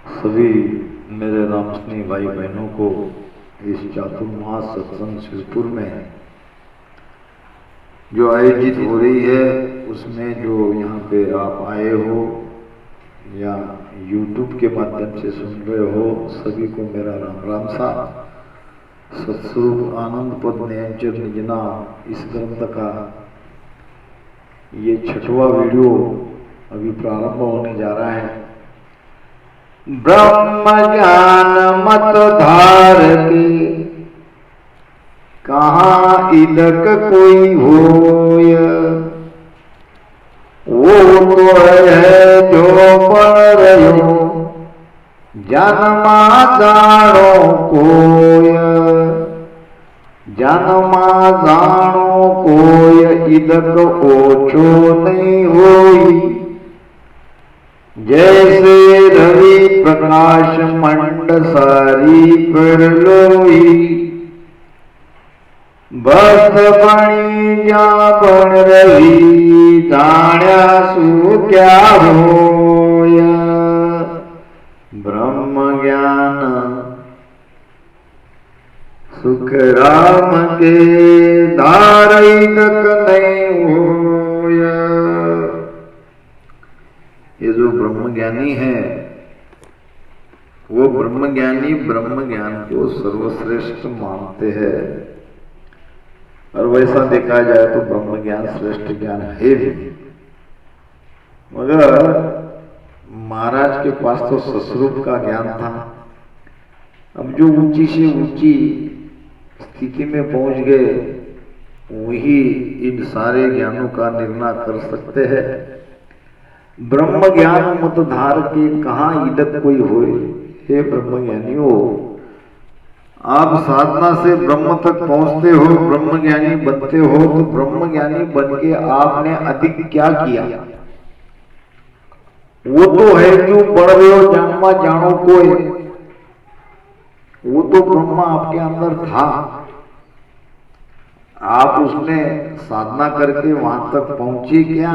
सभी मेरे रामस्नेही भाई बहनों को इस चातुर्मास सत्संग शिवपुर में जो आयोजित हो रही है उसमें जो यहाँ पे आप आए हो या YouTube के माध्यम से सुन रहे हो, सभी को मेरा राम राम सा। सत्स्वरूप आनंद पद नयनचर निजना इस ग्रंथ का ये 6वां वीडियो अभी प्रारंभ होने जा रहा है। ब्रह्म ज्ञान मत धार के कहाँ इदक कोई होय, वो तो है जो बन रहो जन्मा जानो कोय, जन्मा जानो कोय इदक ओछो नहीं होई। जैसे रवि प्रकाश मंड सारी पर लोई, बस बणी जा बन रही जाण्या सु क्या होया। ब्रह्म ज्ञान सुख राम के धारितक नहीं होया। ये जो ब्रह्मज्ञानी है वो ब्रह्मज्ञानी ब्रह्म ज्ञान को सर्वश्रेष्ठ मानते हैं, और वैसा देखा जाए तो ब्रह्म ज्ञान श्रेष्ठ ज्ञान है भी। मगर महाराज के पास तो सस्वरूप का ज्ञान था। अब जो ऊंची से ऊंची स्थिति में पहुंच गए वही इन सारे ज्ञानों का निर्णय कर सकते हैं। ब्रह्म ज्ञान मत धार के कहाँ इदक कोई होए। हे ब्रह्मज्ञानियों, आप साधना से ब्रह्म तक पहुंचते हो, ब्रह्मज्ञानी बनते हो, तो ब्रह्मज्ञानी बन के आपने अधिक क्या किया? वो तो है जो बढ़ रहे हो जन्मा जानो कोई, वो तो ब्रह्म आपके अंदर था। आप उसने साधना करके वहां तक पहुंचे क्या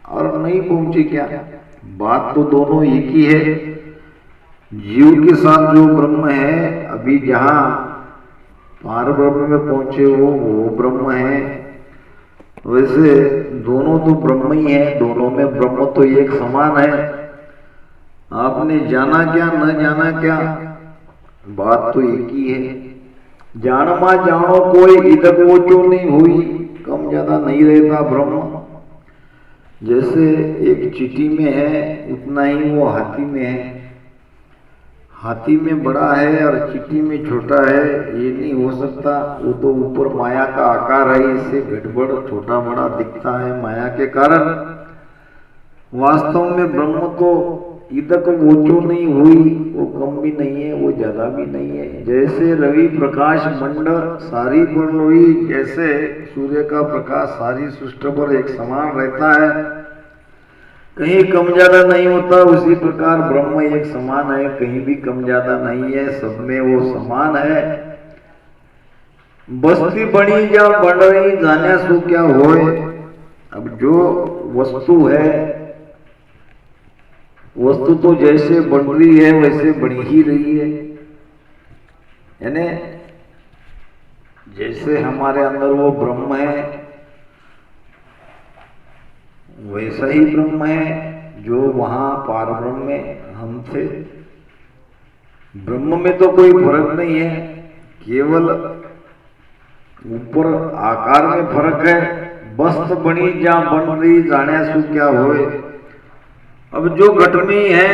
और नहीं पहुंचे क्या? बात तो दोनों एक ही है। जीव के साथ जो ब्रह्म है, अभी जहां पार ब्रह्म में पहुंचे हो वो ब्रह्म है। वैसे दोनों तो ब्रह्म ही है, दोनों में ब्रह्म तो एक समान है। आपने जाना क्या न जाना क्या, बात तो एक ही है। जानमा जानो कोई इदक ओछो नहीं हुई, कम ज्यादा नहीं रहता ब्रह्म। जैसे एक चींटी में है उतना ही वो हाथी में है। हाथी में बड़ा है और चींटी में छोटा है, ये नहीं हो सकता। वो तो ऊपर माया का आकार है, इससे गड़बड़ छोटा बड़ा दिखता है माया के कारण। वास्तव में ब्रह्म तो इदक ओछो नहीं हुई, वो कम भी नहीं है, वो ज्यादा भी नहीं है। जैसे रवि प्रकाश मंड सारी पर लोई, जैसे सूर्य का प्रकाश सारी सृष्टि पर एक समान रहता है, कहीं कम ज्यादा नहीं होता। उसी प्रकार ब्रह्म एक समान है, कहीं भी कम ज्यादा नहीं है, सब में वो समान है। बस्ती बनी जा बन रही जाने सो क्या होए। अब जो वस्तु है, वस्तु तो जैसे बन रही है वैसे बनी ही रही है। यानी जैसे हमारे अंदर वो ब्रह्म है वैसा ही ब्रह्म है जो वहां पार ब्रह्म में हम थे। ब्रह्म में तो कोई फर्क नहीं है, केवल ऊपर आकार में फर्क है। बस्त बनी जा बन रही जाने सु क्या होए। अब जो घट में है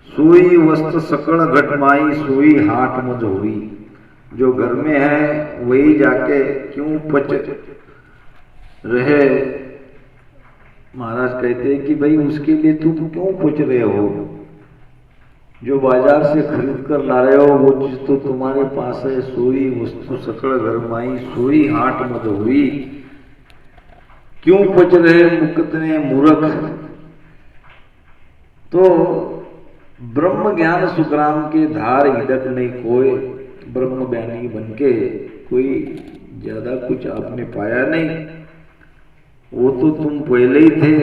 सोई वस्त सकल घट माई, सोई हाट मज हुई। जो घर में है वही जाके क्यों पच रहे। महाराज कहते हैं कि भाई उसके लिए तुम क्यों पूछ रहे हो? जो बाजार से खरीद कर ला रहे हो वो चीज तो तुम्हारे पास है। सोई वस्तु सकल घर माई, सोई हाट मत हुई। क्यों पूछ रहे मुकतने मूर्ख। तो ब्रह्म ज्ञान सुखराम के धार इदक नहीं कोई। ब्रह्म ज्ञानी बन के कोई ज्यादा कुछ आपने पाया नहीं, वो तो तुम पहले ही थे।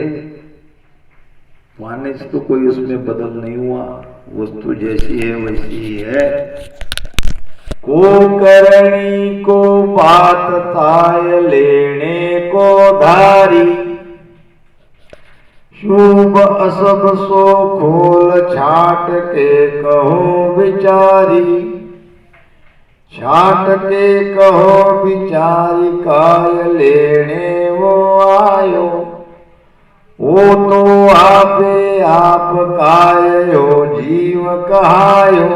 मानने से तो कोई उसमें बदल नहीं हुआ, वस्तु जैसी है वैसी ही है। को करनी को बात ताय लेने को धारी, शुभ अशुभ सो खोल छाट के कहो विचारी, छाट के कहो विचारी काय लेने वो आयो, वो तो आपे आप कायो जीव कहायो,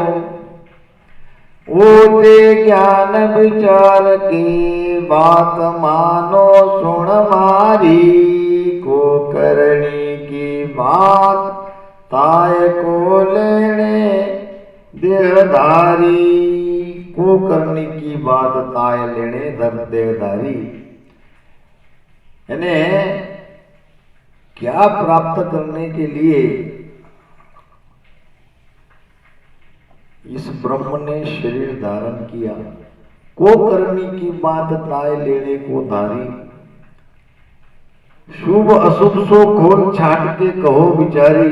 वो ते ज्ञान विचार के बात मानो सुन मारी, को करनी की बात ताय को लेने देहधारी, को करनी की बात ताय लेने देहधारी, यानी क्या प्राप्त करने के लिए इस ब्रह्म ने शरीर धारण किया। को करनी की बात ताय लेने को धारी, शुभ अशुभ सो खोल छाट के कहो विचारी।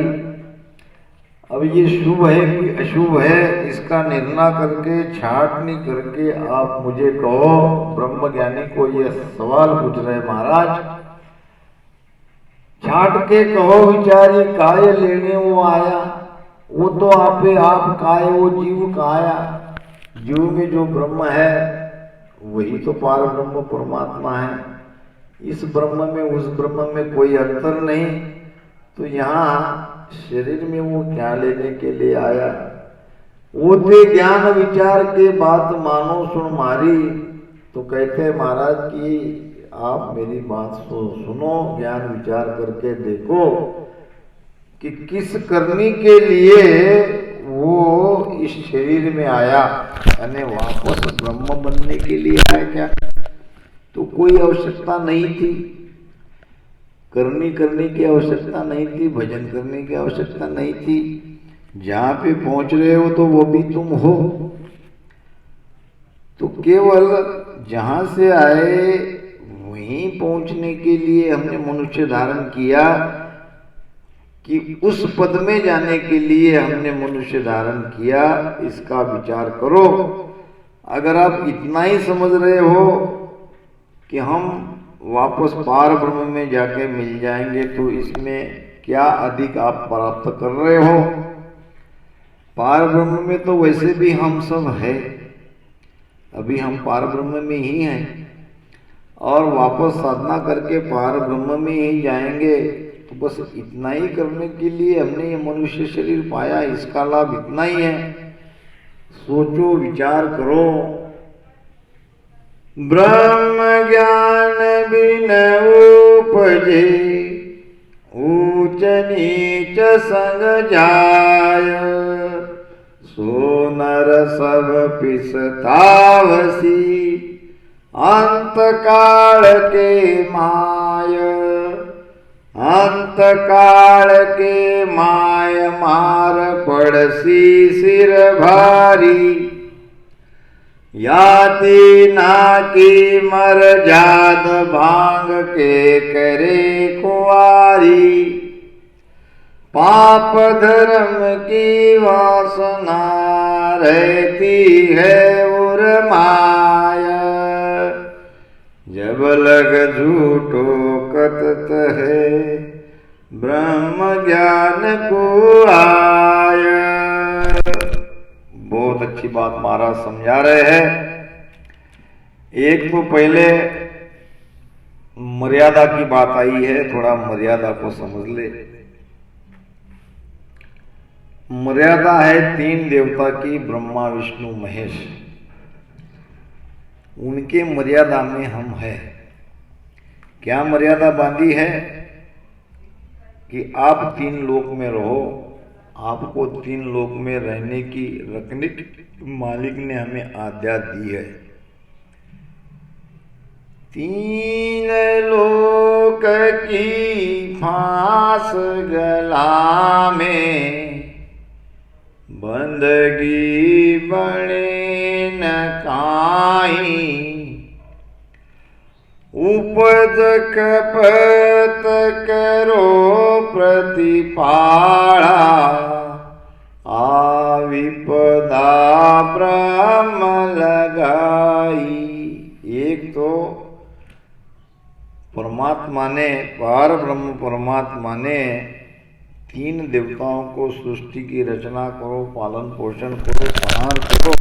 अब ये शुभ है कि अशुभ है, इसका निर्णय करके छाटनी करके आप मुझे कहो। ब्रह्म ज्ञानी को ये सवाल पूछ रहे महाराज, छाट के कहो विचारी काय लेने वो आया, वो तो आपे आप काय वो जीव काया। जीव में जो ब्रह्म है वही तो पार ब्रह्म परमात्मा है। इस ब्रह्म में उस ब्रह्म में कोई अंतर नहीं, तो यहाँ शरीर में वो क्या लेने के लिए आया। वो ते ज्ञान विचार के बात मानो सुन मारी, तो कहते हैं महाराज की आप मेरी बात सुनो, ज्ञान विचार करके देखो कि किस करने के लिए वो इस शरीर में आया, यानी वापस ब्रह्म बनने के लिए आया क्या? तो कोई आवश्यकता नहीं थी, करने की आवश्यकता नहीं थी, भजन करने की आवश्यकता नहीं थी। जहाँ पे पहुंच रहे हो तो वो भी तुम हो। तो केवल जहाँ से आए वहीं पहुंचने के लिए हमने मनुष्य धारण किया, कि उस पद में जाने के लिए हमने मनुष्य धारण किया। इसका विचार करो। अगर आप इतना ही समझ रहे हो कि हम वापस पार ब्रह्म में जाके मिल जाएंगे, तो इसमें क्या अधिक आप प्राप्त कर रहे हो? पार ब्रह्म में तो वैसे भी हम सब है, अभी हम पार ब्रह्म में ही हैं, और वापस साधना करके पार ब्रह्म में ही जाएंगे। तो बस इतना ही करने के लिए हमने ये मनुष्य शरीर पाया, इसका लाभ इतना ही है। सोचो, विचार करो। ब्रह्म ज्ञान बिन उपजे, ऊंच नीच संग जाय, सो नर सब पिसतावसी, अंत काल के माय, अंत काल के माय मार पड़सी सिर भारी, याति ना की मर जाद भांग के करे कुआरी, पाप धर्म की वासना रहती है उर माया, जब लग झूठो कतत है ब्रह्म ज्ञान को आया। बहुत अच्छी बात महाराज समझा रहे हैं। एक तो पहले मर्यादा की बात आई है, थोड़ा मर्यादा को समझ ले। मर्यादा है तीन देवता की, ब्रह्मा विष्णु महेश। उनके मर्यादा में हम हैं। क्या मर्यादा बांधी है कि आप तीन लोक में रहो। आपको तीन लोक में रहने की रखने की मालिक ने हमें आज्ञा दी है। तीन लोक की फांस गला में, बंदगी बड़े न काई, उपज कपत करो प्रतिपाला, विपदा ब्रह्म लगाई। एक तो परमात्मा ने, पार ब्रह्म परमात्मा ने तीन देवताओं को सृष्टि की रचना करो, पालन पोषण करो, संहार करो,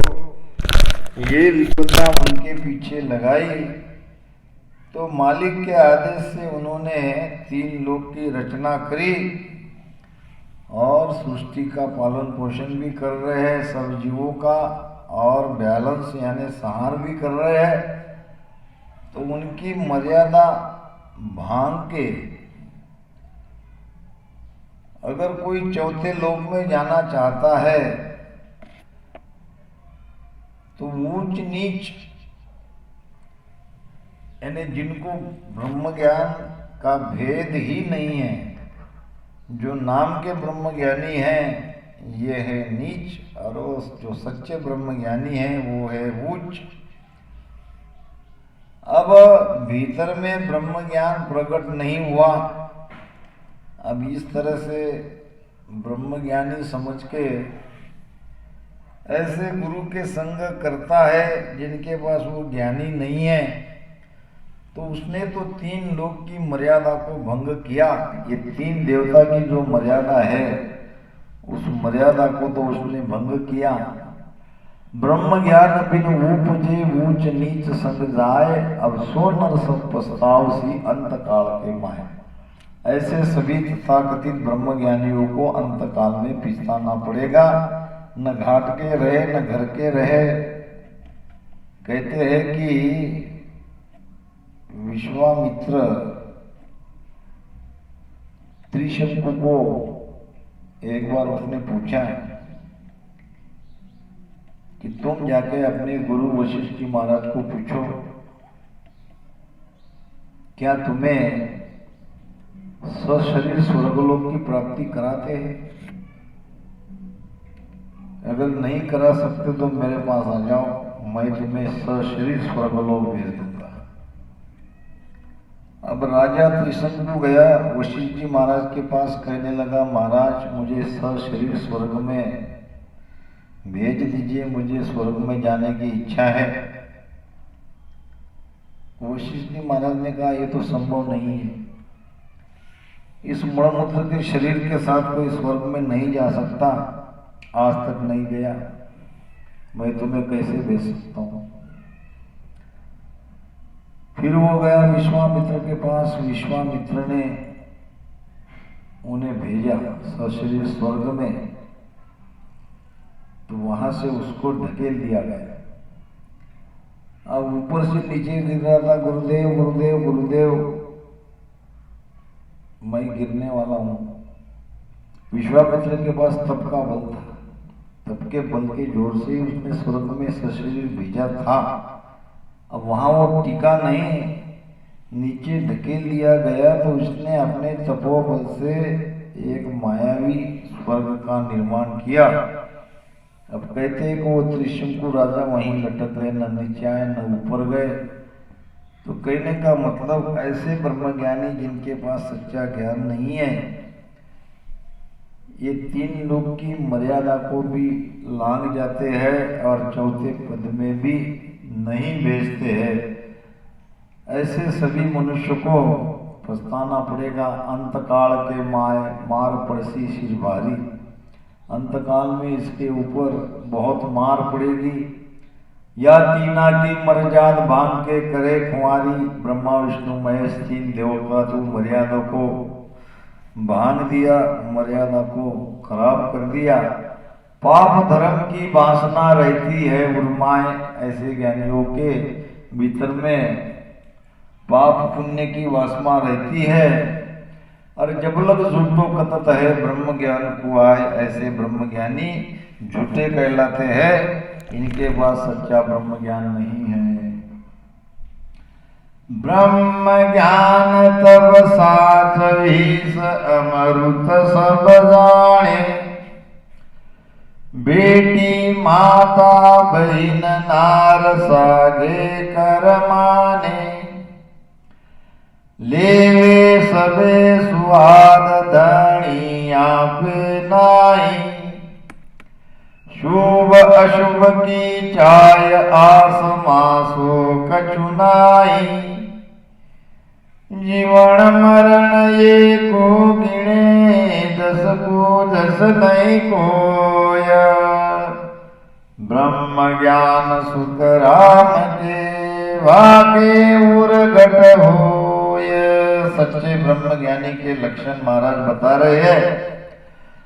ये विपदा उनके पीछे लगाई। तो मालिक के आदेश से उन्होंने तीन लोक की रचना करी और सृष्टि का पालन पोषण भी कर रहे हैं सब जीवों का, और बैलेंस यानी संहार भी कर रहे हैं। तो उनकी मर्यादा भांग के अगर कोई चौथे लोक में जाना चाहता है तो ऊंच नीच यानी जिनको ब्रह्म ज्ञान का भेद ही नहीं है, जो नाम के ब्रह्म ज्ञानी हैं ये है नीच, और जो सच्चे ब्रह्म ज्ञानी हैं वो है उच्च। अब भीतर में ब्रह्म ज्ञान प्रकट नहीं हुआ। अब इस तरह से ब्रह्म ज्ञानी समझ के ऐसे गुरु के संग करता है जिनके पास वो ज्ञानी नहीं है, तो उसने तो तीन लोक की मर्यादा को भंग किया। ये तीन देवता की जो मर्यादा है उस मर्यादा को तो उसने भंग किया। ब्रह्म ज्ञान बिन उपजे ऊंच नीच संग जाए, अब सो नर सब पछताव सी अंत काल के माए। ऐसे सभी तथाकथित ब्रह्म ज्ञानियों को अंत काल में पछताना पड़ेगा। न घाट के रहे न घर के रहे। कहते हैं कि विश्वामित्र त्रिशंकु को एक बार उसने पूछा कि तुम जाके अपने गुरु वशिष्ठ जी महाराज को पूछो क्या तुम्हें सशरीर स्वर्गलोक की प्राप्ति कराते हैं? अगर नहीं करा सकते तो मेरे पास आ जाओ, मैं तुम्हें सशरीर स्वर्गलोक भेज दूंगा। अब राजा त्रिशंकु गया वशिष्ठ जी महाराज के पास, कहने लगा महाराज मुझे सशरीर स्वर्ग में भेज दीजिए, मुझे स्वर्ग में जाने की इच्छा है। वशिष्ठ जी महाराज ने कहा ये तो संभव नहीं है, इस मणमूत्र के शरीर के साथ कोई स्वर्ग में नहीं जा सकता, आज तक नहीं गया, मैं तुम्हें कैसे भेज सकता हूं। फिर वो गया विश्वामित्र के पास, विश्वामित्र ने उन्हें भेजा सशरीर स्वर्ग में, तो वहां से उसको ढकेल दिया गया। अब ऊपर से नीचे गिर रहा था, गुरुदेव गुरुदेव गुरुदेव, मैं गिरने वाला हूं। विश्वामित्र के पास तप का बल था, तप के बल के जोर से उसने स्वर्ग में सशरीर भेजा था। अब वहां वो टिका नहीं, नीचे ढकेल दिया गया, तो उसने अपने तपोबल से एक मायावी स्वर्ग का निर्माण किया। अब कहते हैं कि वो त्रिशंकु राजा वहीं लटक गए, न नीचे आए न ऊपर गए। तो कहने का मतलब ऐसे ब्रह्मज्ञानी जिनके पास सच्चा ज्ञान नहीं है, ये तीन लोग की मर्यादा को भी लांघ जाते हैं और चौथे पद में भी नहीं भेजते हैं। ऐसे सभी मनुष्य को पछताना पड़ेगा। अंतकाल के मार पड़सी सिर भारी, अंतकाल में इसके ऊपर बहुत मार पड़ेगी। या तीना की मर्याद भांग के करे खुआरी, ब्रह्मा विष्णु महेश तीन देवों का तू मर्यादा को भांग दिया, मर्यादा को खराब कर दिया। पाप धर्म की वासना रहती है उर्माए, ऐसे ज्ञानियों के भीतर में पाप पुण्य की वासना रहती है। और जब लग झूठो कतत है ब्रह्म ज्ञान को आए, ऐसे ब्रह्म ज्ञानी झूठे कहलाते हैं, इनके पास सच्चा ब्रह्म ज्ञान नहीं है। ब्रह्म ज्ञान तब साथ ही अमृत सब जाने, बेटी माता बहन नार सागे कर माने। लेवे सबे सुहाद धनी आप नाई, शुभ अशुभ की चाय आस मासो कछु नाई, जीवन मरण ये को गिणे दस को दस नहीं कोया, ब्रह्म ज्ञान सुख राम के वाके उर घट होय। सच्चे ब्रह्म ज्ञानी के लक्षण महाराज बता रहे हैं।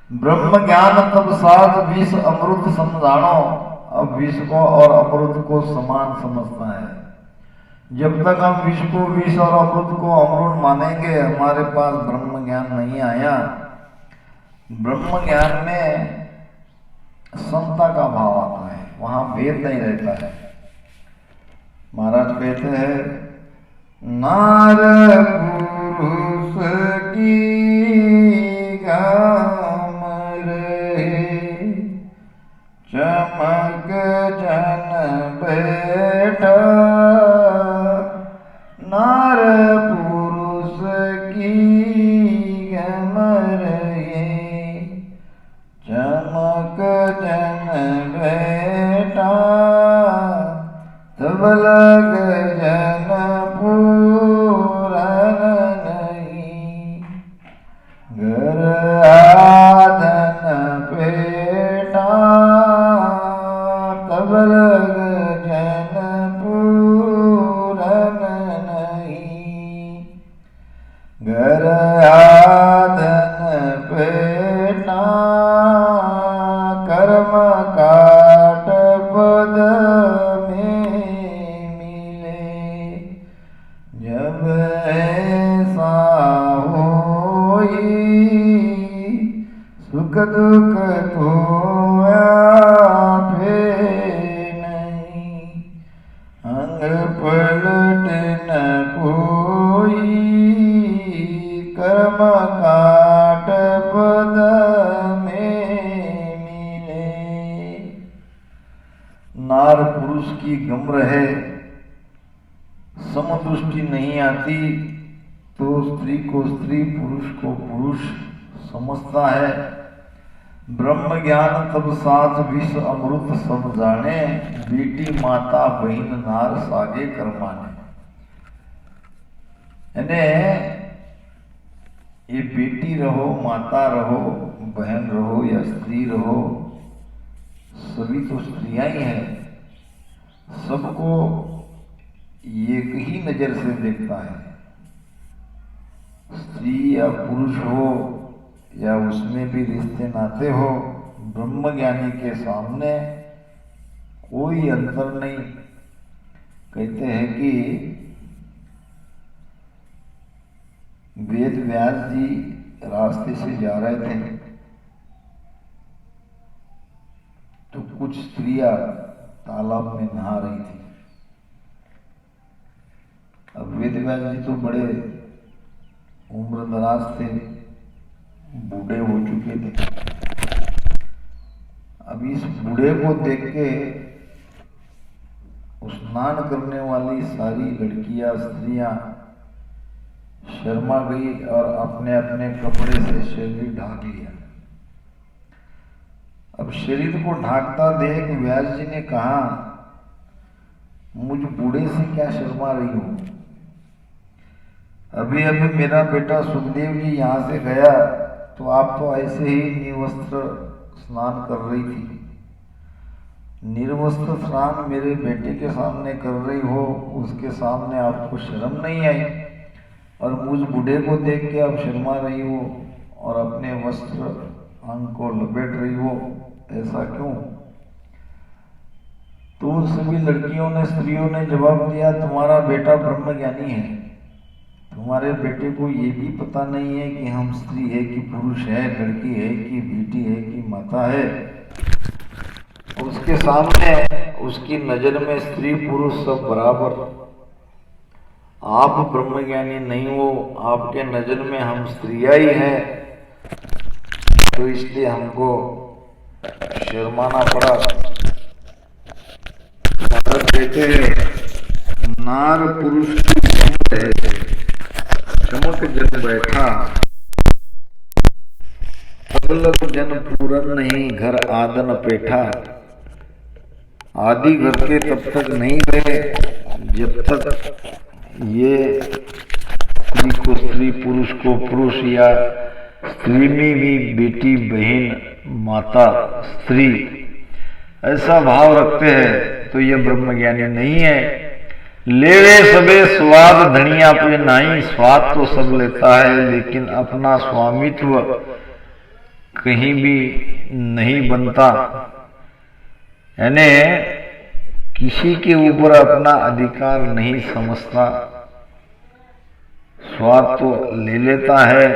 ब्रह्म ज्ञान तब साध विष अमृत समझानो। अब विष को और अमृत को समान समझता है। जब तक हम विष को विष और अमृत को अमृत मानेंगे, हमारे पास ब्रह्म ज्ञान नहीं आया। ब्रह्म ज्ञान में समता का भाव आता है, वहां भेद नहीं रहता है। महाराज कहते हैं, नार पुरुष की गाम रहे, चमक जन बैठा, नार पुरुष की गम रहे, चमक जन बैठा, तब लग जन पूरन नहीं, घर आधन पेटा, तब लग जन पूरन नहीं, घर आधन पेटा, कर्म काट पद में मिले, जब ऐसा होई, सुख दुख तो आपे नहीं, अंग पलट न कोई, कर्म काट पद में मिले। नार पुरुष की गम रहे, समदृष्टि नहीं आती तो स्त्री को स्त्री, पुरुष को पुरुष समझता है। ब्रह्म ज्ञान तब साथ विष अमृत सब जाने, बेटी माता बहन नार सागे कर्माने। यानी ये बेटी रहो, माता रहो, बहन रहो या स्त्री रहो, सभी तो स्त्रियां ही हैं। सबको एक ही नजर से देखता है। स्त्री या पुरुष हो या उसमें भी रिश्ते नाते हो, ब्रह्मज्ञानी के सामने कोई अंतर नहीं। कहते हैं कि वेद व्यास जी रास्ते से जा रहे थे तो कुछ स्त्रियां तालाब में नहा रही थी। अब वेद व्यास जी तो बड़े उम्र दराज थे, बूढ़े हो चुके थे। अब इस बूढ़े को देख के स्नान करने वाली सारी लड़कियां, स्त्रियां शर्मा गई और अपने अपने कपड़े से शरीर ढाक लिया। अब शरीर को ढाकता देख व्यास जी ने कहा, मुझ बूढ़े से क्या शर्मा रही हो? अभी अभी मेरा बेटा सुखदेव जी यहाँ से गया तो आप तो ऐसे ही निर्वस्त्र स्नान कर रही थी। निर्वस्त्र स्नान मेरे बेटे के सामने कर रही हो, उसके सामने आपको शर्म नहीं आई और मुझ बूढ़े को देख के आप शर्मा रही हो और अपने वस्त्र अंग को लपेट रही हो, ऐसा क्यों? तो सभी लड़कियों ने, स्त्रियों ने जवाब दिया, तुम्हारा बेटा ब्रह्मज्ञानी है, तुम्हारे बेटे को ये भी पता नहीं है कि हम स्त्री है कि पुरुष है, लड़की है कि बेटी है कि माता है। उसके सामने उसकी नजर में स्त्री पुरुष सब बराबर। आप ब्रह्मज्ञानी नहीं हो, आपके नजर में हम स्त्रियां ही हैं, तो इसलिए हमको शर्माना पड़ा। कहते हैं नार पुरुष की है, चमक जन बैठा, तब लग जन पूरन नहीं घर आदन पेठा। आदि घर के तब तक नहीं गए जब तक ये स्त्री को स्त्री, पुरुष को पुरुष, या स्त्री में भी बेटी, बहन, माता, स्त्री ऐसा भाव रखते हैं तो ये ब्रह्मज्ञानी नहीं है। लेवे सबे स्वाद धनिया पे नहीं, स्वाद तो सब लेता है लेकिन अपना स्वामित्व कहीं भी नहीं बनता, यानी किसी के ऊपर अपना अधिकार नहीं समझता, स्वाद तो ले लेता है।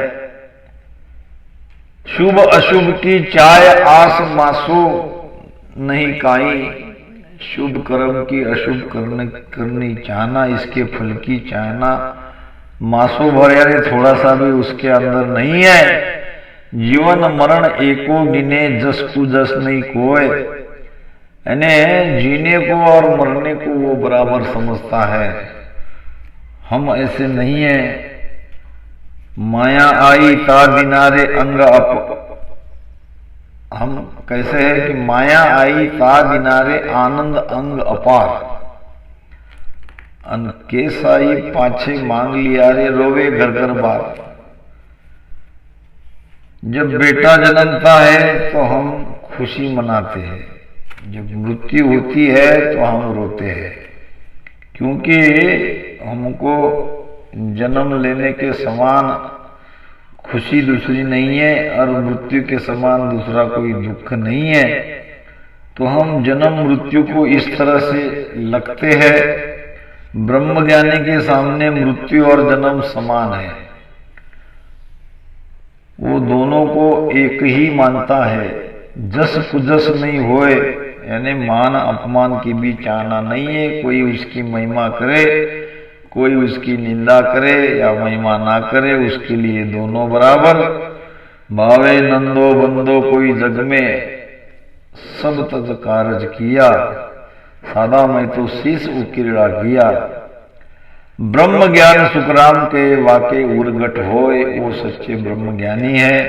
शुभ अशुभ की चाय आस मासो नहीं काई, शुभ कर्म की अशुभ करनी चाहना, इसके फल की चाहना मासो भर, यानी थोड़ा सा भी उसके अंदर नहीं है। जीवन मरण एको गिने जस को जस नहीं कोय, यानी जीने को और मरने को वो बराबर समझता है। हम ऐसे नहीं है। माया आई ता दिनारे अंग अप, हम कैसे है कि माया आई ता दिनारे आनंद अंग अपार, केस आई पाछे मांग लिया रे रोवे घर घर बार। जब बेटा जन्मता है तो हम खुशी मनाते हैं, जब मृत्यु होती है तो हम रोते हैं, क्योंकि हमको जन्म लेने के समान खुशी दूसरी नहीं है और मृत्यु के समान दूसरा कोई दुख नहीं है। तो हम जन्म मृत्यु को इस तरह से लगते हैं। ब्रह्मज्ञानी के सामने मृत्यु और जन्म समान है, वो दोनों को एक ही मानता है। जस कुजस नहीं होए, यानी मान अपमान की भी चाहना नहीं है। कोई उसकी महिमा करे, कोई उसकी निंदा करे या महिमा ना करे, उसके लिए दोनों बराबर। भावे नंदो बंदो कोई जग में सब तज कारज किया, सादा मैं तो शीश उकिरड़ा किया। ब्रह्म ज्ञान सुखराम के वाके उर्गट होए, वो सच्चे ब्रह्म ज्ञानी है।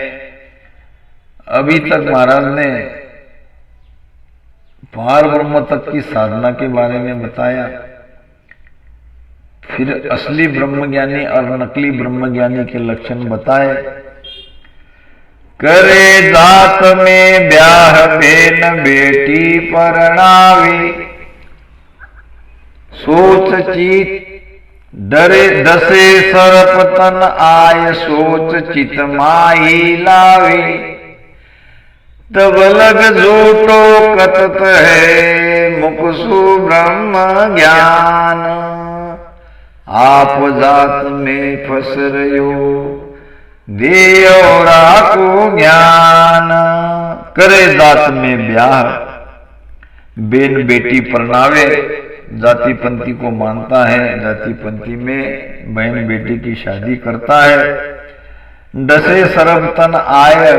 अभी तक महाराज ने पार ब्रह्म तक की साधना के बारे में बताया, फिर असली ब्रह्मज्ञानी और नकली ब्रह्मज्ञानी के लक्षण बताए। करे दात में ब्याह बेन बेटी परणावी, सोच चीत डरे दसे सरप तन आय, सोच चित माही लावी। तब लग झूठो कथत है मुखसु ब्रह्म ज्ञान, आप जात में फस रहो दे औरा को ज्ञान। करे जात में ब्याह बेन बेटी परनावे, जाति पंथी को मानता है, जाति पंथी में बहन बेटी की शादी करता है। डसे सरब तन आय,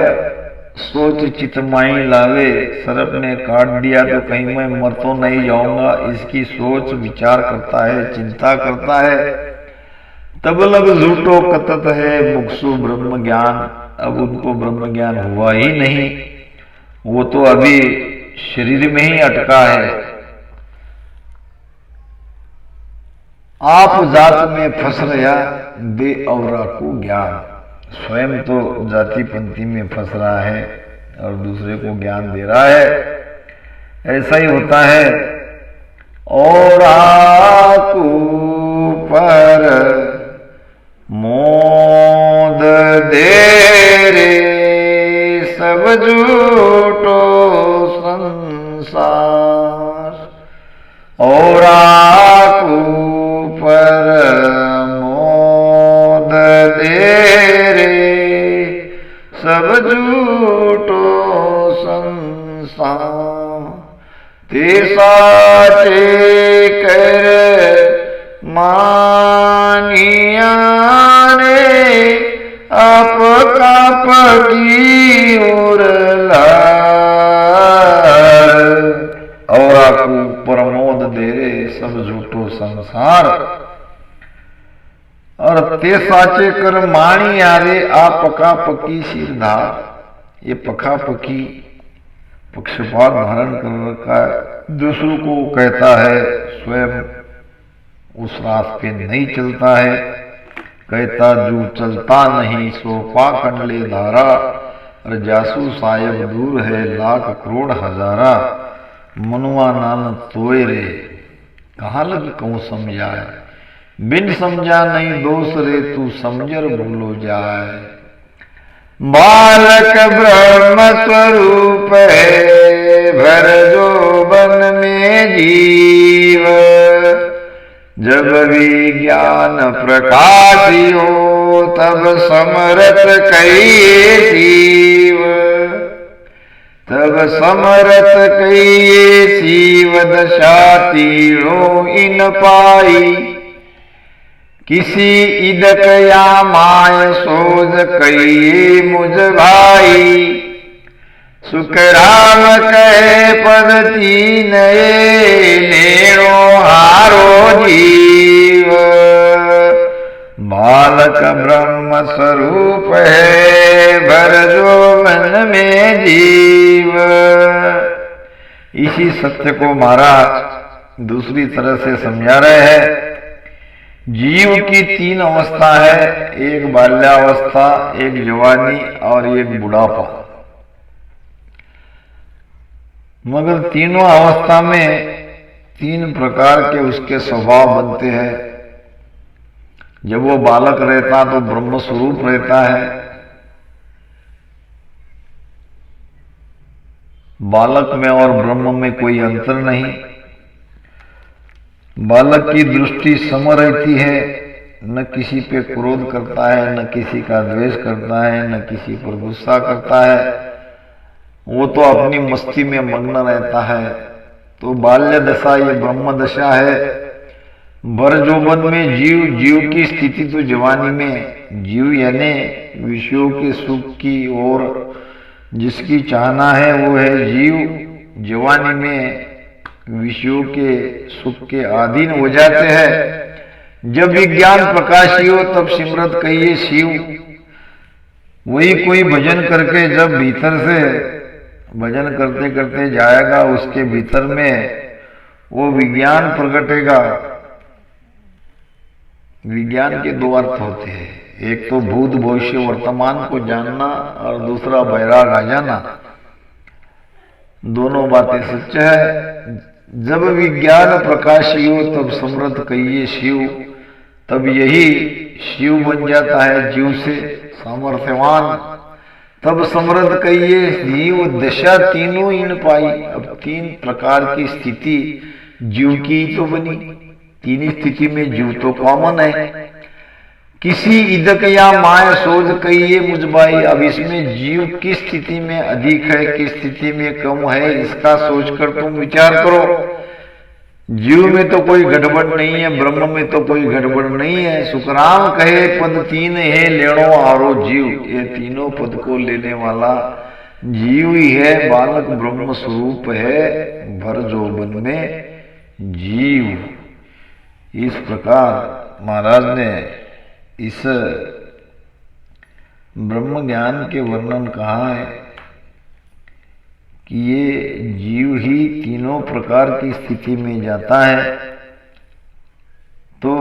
सोच चितमाई लावे, सरप ने काट दिया तो कहीं मैं मर तो नहीं जाऊंगा, इसकी सोच विचार करता है, चिंता करता है। तब लग झूठो कथत है मुक्सु ब्रह्म ज्ञान, अब उनको ब्रह्म ज्ञान हुआ ही नहीं, वो तो अभी शरीर में ही अटका है। आप जात में फंस रहा दे औरा को ज्ञान, स्वयं तो जाति पंथी में फंस रहा है और दूसरे को ज्ञान दे रहा है। ऐसा ही होता है। और आकू पर मोद दे रे सब झूठो संसार, और आकू पर मोद दे रे सब झूठो संसार। ते साचे कर मानिया रे आप काप की ओर और आपको प्रमोद दे रे सब झूठो संसार। और ते साचे कर माणी आरे आ पका पकी सिरधार। ये पका पकी पक्षपात धारण कर रखा है, दूसरों को कहता है, स्वयं उस रास्ते नहीं चलता है। कहता जो चलता नहीं सो पाखंड ले धारा, और जासू साहेब दूर है लाख करोड़ हजारा। मनुआ नान तोय रे कहाँ लग कहूँ समझाए, बिन समझा नहीं दोष रे तू समझर भूलो जाए। बालक ब्रह्म स्वरूप है भर जो बन में जीव, जब विज्ञान प्रकाशियो तब समरथ कहिए शिव। तब समरथ कहिए शिव दशा तीनों इन पाई। किसी इदक या माय सोज कहिए मुझ भाई। सुख राम कहे पद तीन लेणो हारो जीव। बालक ब्रह्म स्वरूप है भर जो मन में जीव। इसी सत्य को महाराज दूसरी तरह से समझा रहे हैं। जीव की तीन अवस्था है, एक बाल्यावस्था, एक जवानी और एक बुढ़ापा। मगर तीनों अवस्था में तीन प्रकार के उसके स्वभाव बनते हैं। जब वो बालक रहता तो ब्रह्म स्वरूप रहता है। बालक में और ब्रह्म में कोई अंतर नहीं। बालक की दृष्टि सम रहती है, न किसी पे क्रोध करता है, न किसी का द्वेष करता है, न किसी पर गुस्सा करता है। वो तो अपनी मस्ती में मग्न रहता है। तो बाल्य दशा ये ब्रह्म दशा है। भर जोबन में जीव, जीव की स्थिति तो जवानी में। जीव यानी विषयों के सुख की ओर जिसकी चाहना है वो है जीव। जवानी में विषयों के सुख के अधीन हो जाते हैं। जब विज्ञान प्रकाशी हो तब सिमरत कहिए शिव। वही कोई भजन करके जब भीतर से भजन करते करते जाएगा, उसके भीतर में वो विज्ञान प्रगटेगा। विज्ञान के दो अर्थ होते हैं, एक तो भूत भविष्य वर्तमान को जानना और दूसरा वैराग आ जाना। दोनों बातें सच है। जब विज्ञान प्रकाशी हो तब समृद्ध कहिए शिव। तब यही शिव बन जाता है जीव से सामर्थ्यवान। तब समृद्ध कहिए जीव दशा तीनों इन पाई। अब तीन प्रकार की स्थिति जीव की तो बनी। तीन स्थिति में जीव तो कॉमन है। किसी इदक या माय शोध कहिए मुझ भाई। अब इसमें जीव किस स्थिति में अधिक है, किस स्थिति में कम है, इसका सोचकर तुम विचार करो। जीव में तो कोई गड़बड़ नहीं है, ब्रह्म में तो कोई गड़बड़ नहीं है। सुखराम कहे पद तीन है लेणो आरो जीव। ये तीनों पद को लेने वाला जीव ही है। बालक ब्रह्म स्वरूप है भर जोबन में जीव। इस प्रकार महाराज ने इस ब्रह्म ज्ञान के वर्णन कहा है कि ये जीव ही तीनों प्रकार की स्थिति में जाता है। तो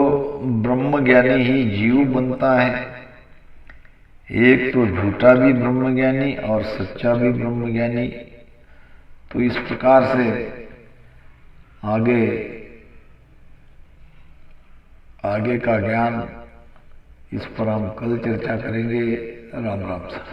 ब्रह्म ज्ञानी ही जीव बनता है। एक तो झूठा भी ब्रह्म ज्ञानी और सच्चा भी ब्रह्म ज्ञानी। तो इस प्रकार से आगे का ज्ञान इस पर हम कल चर्चा करेंगे। राम राम सर।